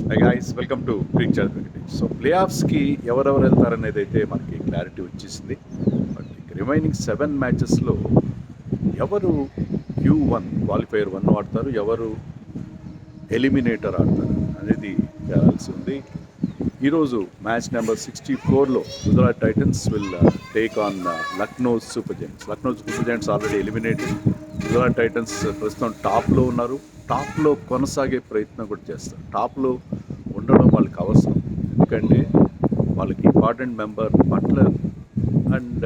High guys, welcome to crick cricket. So play ఆఫ్స్కి ఎవరెవరు వెళ్తారనేది అయితే మనకి క్లారిటీ వచ్చేసింది. బట్ ఇక రిమైనింగ్ 7 మ్యాచెస్లో ఎవరు Q1 క్వాలిఫైయర్ 1 ఆడతారు, ఎవరు ఎలిమినేటర్ ఆడతారు అనేది తేలాల్సి ఉంది. ఈరోజు మ్యాచ్ నెంబర్ 64లో Gujarat Titans will take on Lucknow Super Giants. Lucknow Super Giants already eliminated. Gujarat Titans ప్రస్తుతం టాప్లో ఉన్నారు. టాప్లో కొనసాగే ప్రయత్నం కూడా చేస్తారు. టాప్లో ఉండడం వాళ్ళకి అవసరం, ఎందుకంటే వాళ్ళకి important member Buttler and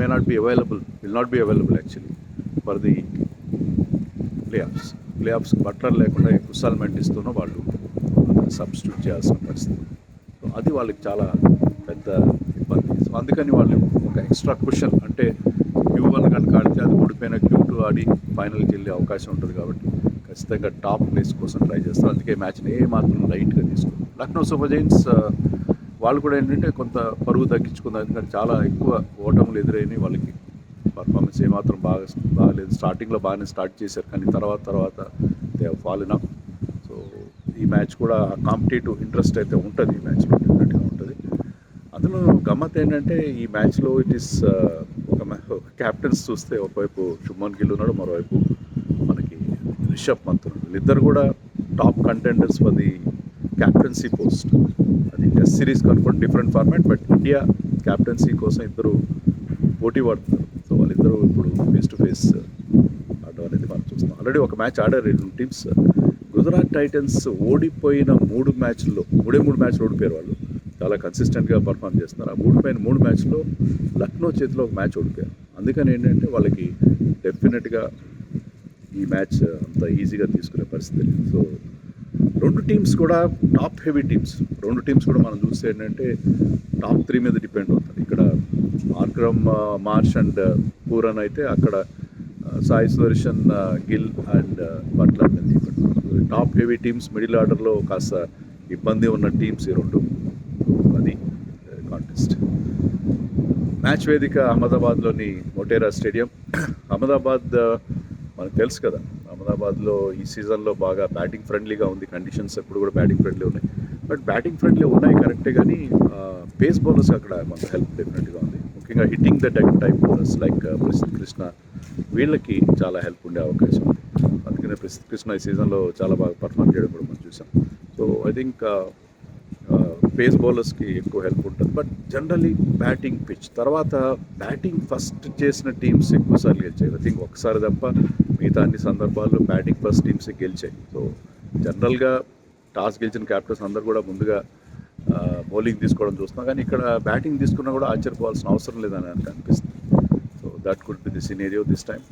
may not be available, will not be available actually for the playoffs. Buttler లేకుండా కుశాల్ మెండిస్తూనో వాళ్ళు సబ్స్టిట్యూట్ చేయాల్సిన పరిస్థితి. సో అది వాళ్ళకి చాలా పెద్ద ఇబ్బంది. సో అందుకని వాళ్ళు ఒక ఎక్స్ట్రా క్వశ్చన్, అంటే Q1 కనుక ఆడితే అది ఓడిపోయిన Q2 ఆడి ఫైనల్కి వెళ్ళే అవకాశం ఉంటుంది. కాబట్టి ఖచ్చితంగా టాప్ ప్లేస్ కోసం ట్రై చేస్తారు. అందుకే మ్యాచ్ని మాత్రం లైట్గా తీసుకుంటారు. లక్నో సూపర్ జైంట్స్ వాళ్ళు కూడా ఏంటంటే కొంత పరుగు తగ్గించుకున్నారు, ఎందుకంటే చాలా ఎక్కువ ఓటములు ఎదురైనాయి వాళ్ళకి. పర్ఫార్మెన్స్ ఏమాత్రం బాగలేదు. స్టార్టింగ్లో బాగానే స్టార్ట్ చేశారు, కానీ తర్వాత they have fallen up. So ఈ మ్యాచ్ కూడా కాంపిటేటివ్ ఇంట్రెస్ట్ అయితే ఉంటుంది, ఈ మ్యాచ్లో డెఫినెట్గా ఉంటుంది. అందులో గమ్మత్ ఏంటంటే ఈ మ్యాచ్లో ఇట్ ఈస్ ఒక క్యాప్టెన్స్ చూస్తే ఒకవైపు శుభ్మన్ గిల్ ఉన్నాడు, మరోవైపు మనకి రిషబ్ పంత్ ఉన్నాడు. వీళ్ళిద్దరు కూడా top contenders for the captaincy post. అది టెస్ట్ సిరీస్ కనుక్కోండి, different format, but India captaincy కోసం ఇద్దరు పోటీ పడుతున్నారు. సో వాళ్ళిద్దరూ ఇప్పుడు ఫేస్ టు ఫేస్ ఆడడం అనేది మనం చూస్తాం. ఆల్రెడీ ఒక మ్యాచ్ ఆడారు రెండు టీమ్స్. గుజరాత్ టైటన్స్ ఓడిపోయిన 3 మ్యాచ్ల్లో మూడే 3 మ్యాచ్లు ఓడిపోయారు. వాళ్ళు చాలా కన్సిస్టెంట్గా పర్ఫామ్ చేస్తున్నారు. ఆ ఓడిపోయిన 3 మ్యాచ్లో లక్నో చేతిలో ఒక మ్యాచ్ ఓడిపోయారు. అందుకని ఏంటంటే వాళ్ళకి డెఫినెట్గా ఈ మ్యాచ్ అంత ఈజీగా తీసుకునే పరిస్థితి లేదు. సో రెండు టీమ్స్ కూడా టాప్ హెవీ టీమ్స్. రెండు టీమ్స్ కూడా మనం చూస్తే ఏంటంటే టాప్ 3 మీద డిపెండ్ అవుతుంది. ఇక్కడ మార్క్రమ్, మార్ష్ అండ్ పూరన్ అయితే అక్కడ సాయి సుదర్శన్, గిల్ అండ్ బట్లర్ మీద డిపెండ్ అవుతుంది. టాప్ హెవీ టీమ్స్, మిడిల్ ఆర్డర్లో కాస్త ఇబ్బంది ఉన్న టీమ్స్ ఈ రెండు. అది కాంటెస్ట్. మ్యాచ్ వేదిక అహ్మదాబాద్లోని మోటేరా స్టేడియం. అహ్మదాబాద్ మనకు తెలుసు కదా, అహ్మదాబాద్లో ఈ సీజన్లో బాగా బ్యాటింగ్ ఫ్రెండ్లీగా ఉంది. కండిషన్స్ ఎప్పుడు కూడా బ్యాటింగ్ ఫ్రెండ్లీ ఉన్నాయి. బట్ బ్యాటింగ్ ఫ్రెండ్లీ ఉన్నాయి కరెక్టే, కానీ పేస్ బౌలర్స్ అక్కడ మనకు హెల్ప్ డెఫినెట్గా ఉంది. ముఖ్యంగా hitting the deck type bowlers like Prasidh Krishna, వీళ్ళకి చాలా హెల్ప్ ఉండే అవకాశం ఉంది. అందుకనే ప్రసిద్ధ్ కృష్ణ ఈ సీజన్లో చాలా బాగా పర్ఫార్మ్ చేయడం కూడా మనం చూసాం. సో ఐ థింక్ పేస్ బౌలర్స్కి ఎక్కువ హెల్ప్ ఉంటుంది. బట్ జనరలీ బ్యాటింగ్ పిచ్ తర్వాత బ్యాటింగ్ ఫస్ట్ చేసిన టీమ్స్ ఎక్కువసార్లు గెలిచాయి. ఐ థింక్ ఒకసారి తప్ప మిగతా అన్ని సందర్భాల్లో బ్యాటింగ్ ఫస్ట్ టీమ్స్ గెలిచాయి. సో జనరల్గా టాస్ గెలిచిన క్యాప్టెన్స్ అందరూ కూడా ముందుగా బౌలింగ్ తీసుకోవడం చూస్తున్నాం, కానీ ఇక్కడ బ్యాటింగ్ తీసుకున్నా కూడా ఆశ్చర్యపోవాల్సిన అవసరం లేదని నాకు అనిపిస్తుంది. So that could be the scenario this time.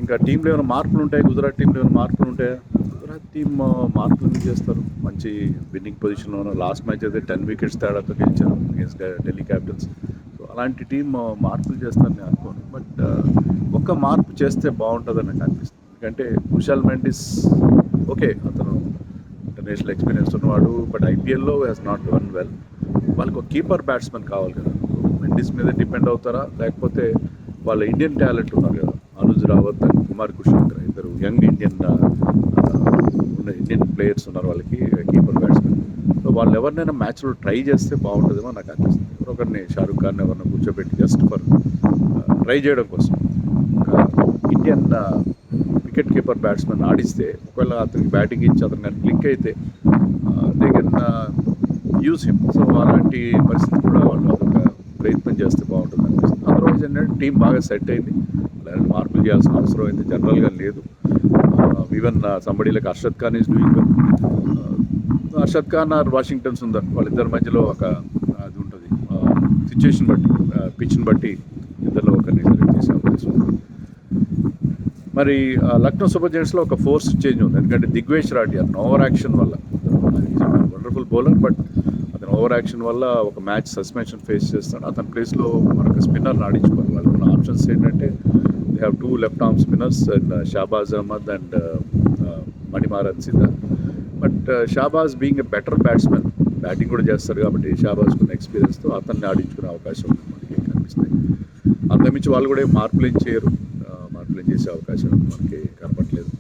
ఇంకా టీంలో ఏమైనా మార్పులు ఉంటాయి, గుజరాత్ టీంలో ఏమైనా మార్పులు ఉంటాయా? గుజరాత్ టీం మార్పులు చేస్తారు. మంచి విన్నింగ్ పొజిషన్లో లాస్ట్ మ్యాచ్ అయితే 10 వికెట్స్ తేడాతో గెలిచారు అగేన్స్ట్ ఢిల్లీ క్యాపిటల్స్. సో అలాంటి టీం మార్పులు చేస్తారని నేను అనుకోను. బట్ ఒక్క మార్పు చేస్తే బాగుంటుందని నాకు అనిపిస్తుంది. ఎందుకంటే కుశాల్ మెండిస్ ఓకే, అతను ఇంటర్నేషనల్ ఎక్స్పీరియన్స్ ఉన్నవాడు, బట్ ఐపీఎల్లో హ్యాస్ నాట్ డన్ వెల్. వాళ్ళకి ఒక కీపర్ బ్యాట్స్మెన్ కావాలి కదా. మెండిస్ మీద డిపెండ్ అవుతారా, లేకపోతే వాళ్ళ ఇండియన్ టాలెంట్ ఉన్నారు కదా, అనుజ్ రావత్ అండ్ కుమార్ కుషాంకర్, ఇద్దరు యంగ్ ఇండియన్ ప్లేయర్స్ ఉన్నారు వాళ్ళకి కీపర్ బ్యాట్స్మెన్. సో వాళ్ళు ఎవరినైనా మ్యాచ్లో ట్రై చేస్తే బాగుంటుందేమో నాకు అనిపిస్తుంది. ఎవరొకరిని షారుఖ్ ఖాన్ ఎవరిని కూర్చోబెట్టి జస్ట్ ఫర్ ట్రై చేయడం కోసం ఇండియన్ వికెట్ కీపర్ బ్యాట్స్మెన్ ఆడిస్తే, ఒకవేళ అతనికి బ్యాటింగ్ ఇచ్చి అతను కానీ క్లిక్ అయితే they can use him. So అలాంటి పరిస్థితి కూడా వాళ్ళు అదొక ప్రయత్నం చేస్తే బాగుంటుంది అనిపిస్తుంది. అదర్వైజ్ ఏంటంటే టీం బాగా సెట్ అయింది, అలాంటి మార్పులు చేయాల్సిన అవసరం అయితే జనరల్గా లేదు. Even somebody like Arshad Khan is doing well. Arshad Khan or Washington Sundar, వాళ్ళిద్దరి మధ్యలో ఒక అది ఉంటుంది, సిచ్యుయేషన్ బట్టి పిచ్ని బట్టి ఇద్దరిలో ఒకరిని సెలెక్ట్ చేసే అవకాశం ఉంది. మరి లక్నో సూపర్ జైంట్స్లో ఒక ఫోర్స్ చేంజ్ ఉంది, ఎందుకంటే దిగ్వేష్ రాఠీ అతను ఓవర్ యాక్షన్ వల్ల, వండర్ఫుల్ బౌలర్, బట్ అతను ఓవర్ యాక్షన్ వల్ల ఒక మ్యాచ్ సస్పెన్షన్ ఫేస్ చేస్తాడు. అతని ప్లేస్లో మనకు స్పిన్నర్ని ఆడించుకోవాలి. వాళ్ళకున్న ఆప్షన్స్ ఏంటంటే they have 2 left arm spinners and Shahbaz Ahmed and Manimaran Siddharth. But Shahbaz being a better batsmen, batting కూడా చేస్తారు కాబట్టి షాబాజ్కున్న ఎక్స్పీరియన్స్తో అతన్ని ఆడించుకునే అవకాశం ఉంది మనకి కనిపిస్తాయి. అంతమించి వాళ్ళు కూడా మార్పులు ఏం చేయరు, మార్పులు ఏం చేసే అవకాశం మనకి కనపట్లేదు.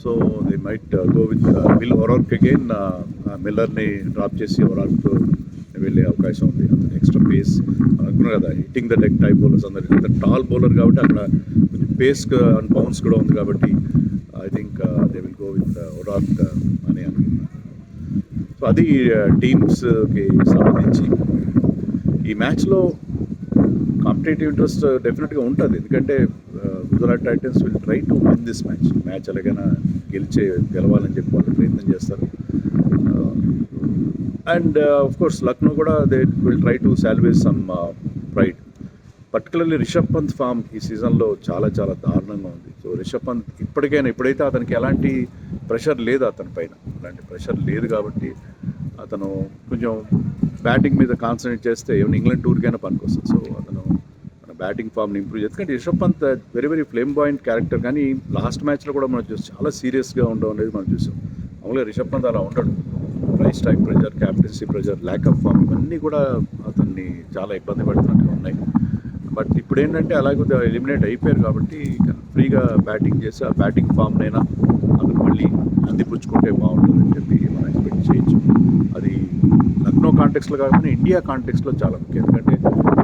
So they might go with Will O'Rourke again. మిల్లర్ని డ్రాప్ చేసి ఒరార్క్తో వెళ్ళే అవకాశం ఉంది. అతను ఎక్స్ట్రా పేస్ అనుకున్నారు కదా, hitting the deck type bowlers అందరికి. అంత టాల్ బౌలర్ కాబట్టి అక్కడ కొంచెం పేస్ అండ్ బౌన్స్ కూడా ఉంది కాబట్టి I think they will go with O'Rourke అని అనుకున్నాను. సో అది టీమ్స్కి సంబంధించి ఈ మ్యాచ్లో కాంపిటేటివ్ ఇంట్రెస్ట్ డెఫినెట్గా ఉంటుంది. ఎందుకంటే Gujarat Titans will try to win this match ఎలాగైనా గెలవాలని చెప్పి వాళ్ళు ప్రయత్నం చేస్తారు. అండ్ ఆఫ్ కోర్స్ లక్నో కూడా they will try to salvage some pride. Particularly Rishabh Pant form ఈ సీజన్లో చాలా చాలా దారుణంగా ఉంది. సో రిషబ్ పంత్ ఇప్పుడైతే అతనికి ఎలాంటి ప్రెషర్ లేదు, అలాంటి ప్రెషర్ లేదు కాబట్టి అతను కొంచెం బ్యాటింగ్ మీద కాన్సన్ట్రేట్ చేస్తే ఏమైనా ఇంగ్లాండ్ టూర్కైనా పనికొస్తుంది. సో అతను మన బ్యాటింగ్ ఫామ్ని ఇంప్రూవ్ చేస్తే. కానీ Rishabh Pant very very flamboyant character, కానీ లాస్ట్ మ్యాచ్లో కూడా మనం చూసి చాలా సీరియస్గా ఉండడం అనేది మనం చూసాం. మామూలుగా రిషబ్ పంత్ అలా ఉండడు. Price tag pressure, captaincy pressure, lack of form ఇవన్నీ కూడా అతన్ని చాలా ఇబ్బంది పడుతున్నట్టుగా ఉన్నాయి. బట్ ఇప్పుడు ఏంటంటే అలాగే ఎలిమినేట్ అయిపోయారు కాబట్టి ఫ్రీగా బ్యాటింగ్ చేసి ఆ బ్యాటింగ్ ఫామ్నైనా అతను మళ్ళీ అందిపుచ్చుకుంటే బాగుంటుందని చెప్పి మనం ఎక్స్పెక్ట్ చేయొచ్చు. అది లక్నో కాంటెక్స్లో కాకుండా ఇండియా కాంటెక్స్లో చాలా ముఖ్యం. ఎందుకంటే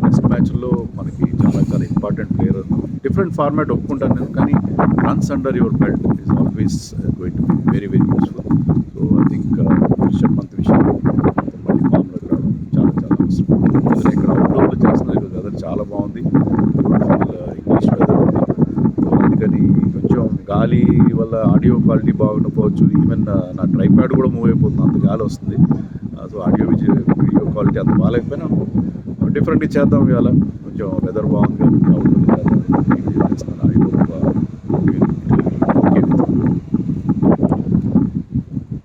టెస్ట్ మ్యాచ్లో మనకి చాలా చాలా ఇంపార్టెంట్ ప్లేయర్. డిఫరెంట్ ఫార్మాట్ ఒప్పుకుంటాను నేను, కానీ runs under your belt is always going to be very very useful. So I think Rishabh Pant విషయంలో మళ్ళీ ఫామ్లోకి రావడం చాలా చాలా అవసరం. అసలు ఇక్కడ అవుట్డోర్లో చేస్తున్నారు ఈరోజు వెదర్ చాలా బాగుంది, ఇంగ్లీష్ వెదర్ ఉంది. సో అందుకని కొంచెం గాలి వల్ల ఆడియో క్వాలిటీ బాగుండకపోవచ్చు. ఈవెన్ నా ట్రైప్యాడ్ కూడా మూవ్ అయిపోతుంది, అంత గాలి వస్తుంది. సో వీడియో క్వాలిటీ అంత బాగాలేకపోయినా డిఫరెంట్గా చేద్దాం. ఇవాళ కొంచెం వెదర్ బాగుంది కాబట్టి అవుట్డోర్ చేద్దాం. I hope